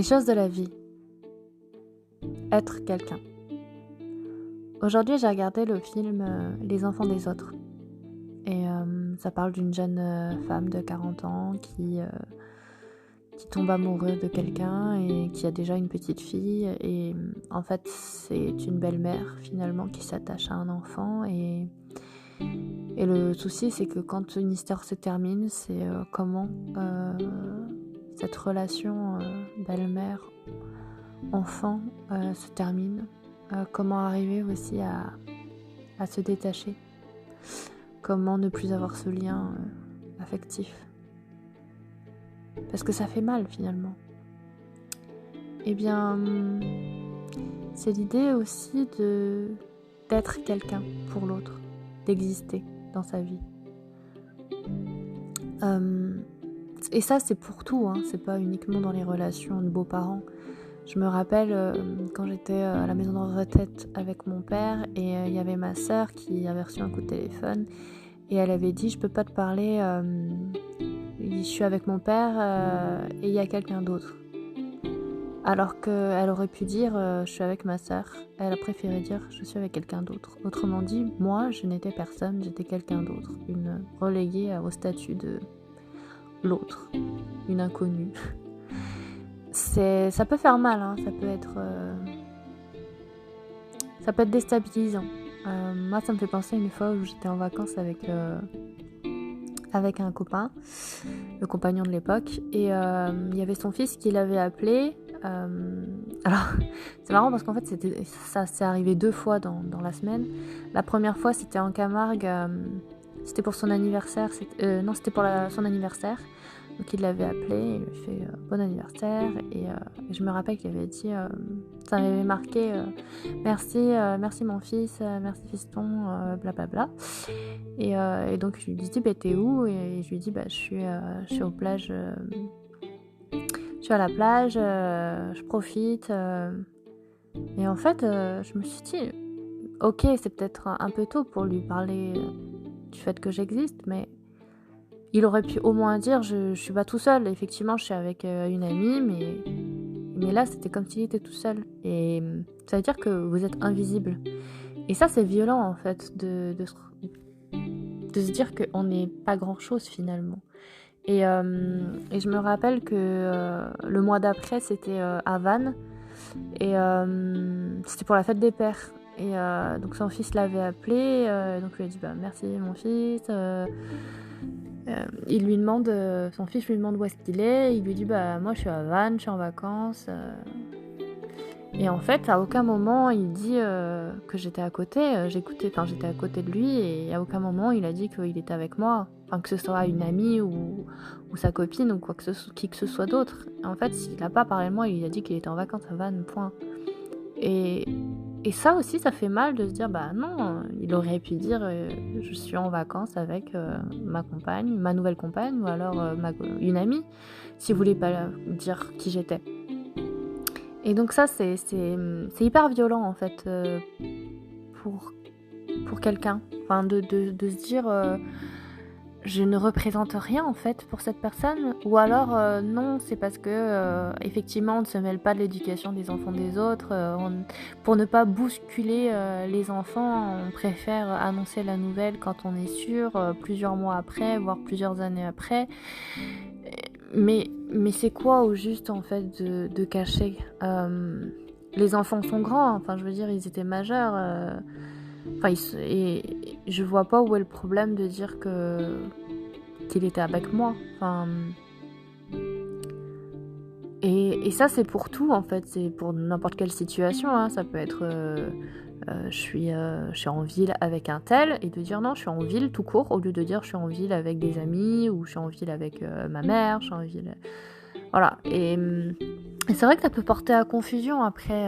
Les choses de la vie. Être quelqu'un. Aujourd'hui, j'ai regardé le film Les enfants des autres. Et ça parle d'une jeune femme de 40 ans qui tombe amoureuse de quelqu'un et qui a déjà une petite fille. Et en fait, c'est une belle-mère finalement qui s'attache à un enfant. Et le souci, c'est que quand une histoire se termine, c'est comment cette relation belle-mère-enfant se termine. Comment arriver aussi à se détacher. Comment ne plus avoir ce lien affectif. Parce que ça fait mal finalement. Eh bien, c'est l'idée aussi d'être quelqu'un pour l'autre, d'exister dans sa vie. Et ça, c'est pour tout, hein. C'est pas uniquement dans les relations de beaux-parents. Je me rappelle quand j'étais à la maison de retraite avec mon père et il y avait ma sœur qui avait reçu un coup de téléphone et elle avait dit « Je peux pas te parler, je suis avec mon père et il y a quelqu'un d'autre ». Alors qu'elle aurait pu dire « Je suis avec ma sœur ». Elle a préféré dire « Je suis avec quelqu'un d'autre ». Autrement dit, moi, je n'étais personne, j'étais quelqu'un d'autre. Une reléguée au statut de l'autre, une inconnue. Ça peut faire mal, hein. Ça peut être déstabilisant. Moi, ça me fait penser à une fois où j'étais en vacances avec un copain, le compagnon de l'époque, et il y avait son fils qui l'avait appelé. Alors, c'est marrant parce qu'en fait, ça s'est arrivé 2 fois dans la semaine. La première fois, c'était en Camargue, c'était pour son anniversaire. C'était pour son anniversaire. Donc il l'avait appelé, il lui a fait bon anniversaire et je me rappelle qu'il avait dit, ça m'avait marqué, merci mon fils, merci fiston, blablabla. Et donc je lui dis bah t'es où? Et je lui dis bah je suis aux plages, je suis à la plage, je profite. Et en fait je me suis dit ok c'est peut-être un peu tôt pour lui parler du fait que j'existe, mais il aurait pu au moins dire je suis pas tout seul. Effectivement, je suis avec une amie, mais là, c'était comme s'il était tout seul. Et ça veut dire que vous êtes invisible. Et ça, c'est violent, en fait, de se dire qu'on n'est pas grand-chose, finalement. Et je me rappelle que le mois d'après, c'était à Vannes. Et c'était pour la fête des pères. Et donc, son fils l'avait appelé. Donc, il lui a dit bah, merci, mon fils. Son fils lui demande où est-ce qu'il est, il lui dit bah moi je suis à Vannes, je suis en vacances. Et en fait à aucun moment il dit que j'étais à côté, j'étais à côté de lui et à aucun moment il a dit qu'il était avec moi, enfin que ce soit une amie ou sa copine ou qui que ce soit d'autre. En fait il n'a pas parlé de moi, il a dit qu'il était en vacances à Vannes, point. Et ça aussi, ça fait mal de se dire, bah non, il aurait pu dire je suis en vacances avec ma compagne, ma nouvelle compagne, ou alors une amie, s'il voulait pas dire qui j'étais. Et donc ça, c'est hyper violent en fait pour quelqu'un, enfin de se dire je ne représente rien en fait pour cette personne, ou alors non, c'est parce que effectivement on ne se mêle pas de l'éducation des enfants des autres, pour ne pas bousculer les enfants, on préfère annoncer la nouvelle quand on est sûr, plusieurs mois après, voire plusieurs années après. Mais c'est quoi au juste en fait de cacher les enfants sont grands, enfin je veux dire ils étaient majeurs. Et je vois pas où est le problème de dire qu'il était avec moi. Enfin, et ça c'est pour tout en fait, c'est pour n'importe quelle situation. Hein. Ça peut être je suis en ville avec un tel et de dire non je suis en ville tout court au lieu de dire je suis en ville avec des amis ou je suis en ville avec ma mère, je suis en ville. Voilà. Et c'est vrai que ça peut porter à confusion après.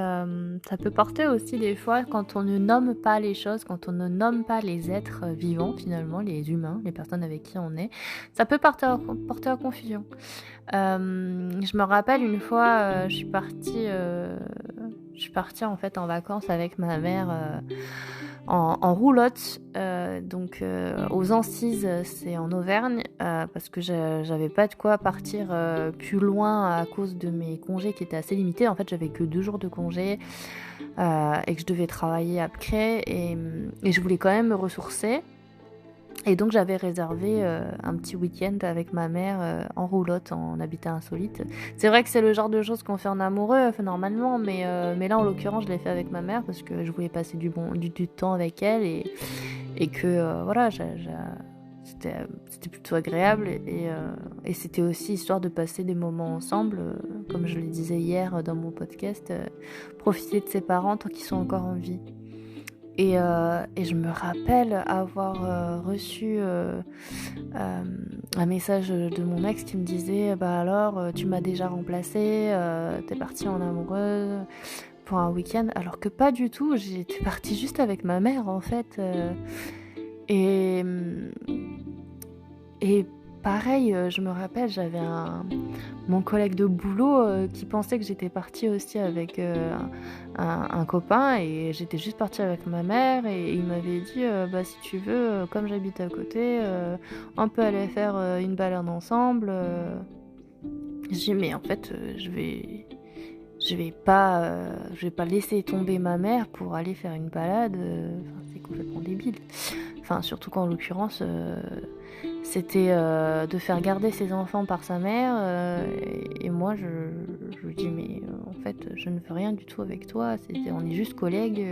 Ça peut porter aussi des fois quand on ne nomme pas les choses, quand on ne nomme pas les êtres vivants finalement, les humains, les personnes avec qui on est. Ça peut porter à confusion. Je me rappelle une fois, je suis partie en fait en vacances avec ma mère en roulotte, donc aux Ancises, c'est en Auvergne, parce que j'avais pas de quoi partir plus loin à cause de mes congés qui étaient assez limités. En fait, j'avais que 2 jours de congé et que je devais travailler après et je voulais quand même me ressourcer. Et donc j'avais réservé un petit week-end avec ma mère en roulotte, en habitat insolite. C'est vrai que c'est le genre de choses qu'on fait en amoureux normalement, mais là en l'occurrence je l'ai fait avec ma mère parce que je voulais passer du temps avec elle et que voilà, c'était plutôt agréable et c'était aussi histoire de passer des moments ensemble, comme je le disais hier dans mon podcast, profiter de ses parents tant qu'ils sont encore en vie. Et je me rappelle avoir reçu un message de mon ex qui me disait bah alors tu m'as déjà remplacée, t'es partie en amoureuse pour un week-end, alors que pas du tout, j'étais partie juste avec ma mère en fait. Et, et pareil, je me rappelle, j'avais mon collègue de boulot qui pensait que j'étais partie aussi avec un copain et j'étais juste partie avec ma mère et il m'avait dit bah si tu veux, comme j'habite à côté, on peut aller faire une balade ensemble. J'ai dit mais en fait je vais pas laisser tomber ma mère pour aller faire une balade, c'est complètement débile. Enfin surtout qu'en l'occurrence c'était de faire garder ses enfants par sa mère et moi je lui dis mais en fait je ne veux rien du tout avec toi, on est juste collègues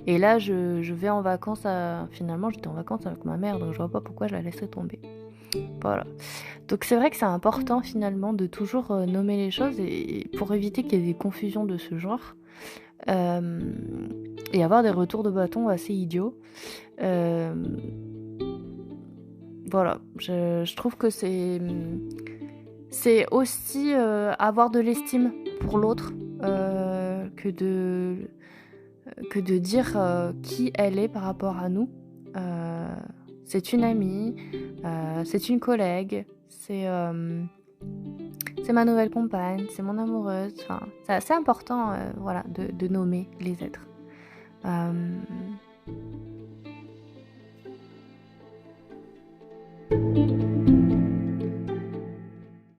et là je vais en vacances finalement j'étais en vacances avec ma mère donc je vois pas pourquoi je la laisserais tomber. Voilà. Donc c'est vrai que c'est important finalement de toujours nommer les choses et pour éviter qu'il y ait des confusions de ce genre et avoir des retours de bâton assez idiots. Voilà, je trouve que c'est aussi avoir de l'estime pour l'autre que de dire qui elle est par rapport à nous. C'est une amie, c'est une collègue, c'est ma nouvelle compagne, c'est mon amoureuse. Enfin, c'est assez important voilà, de nommer les êtres.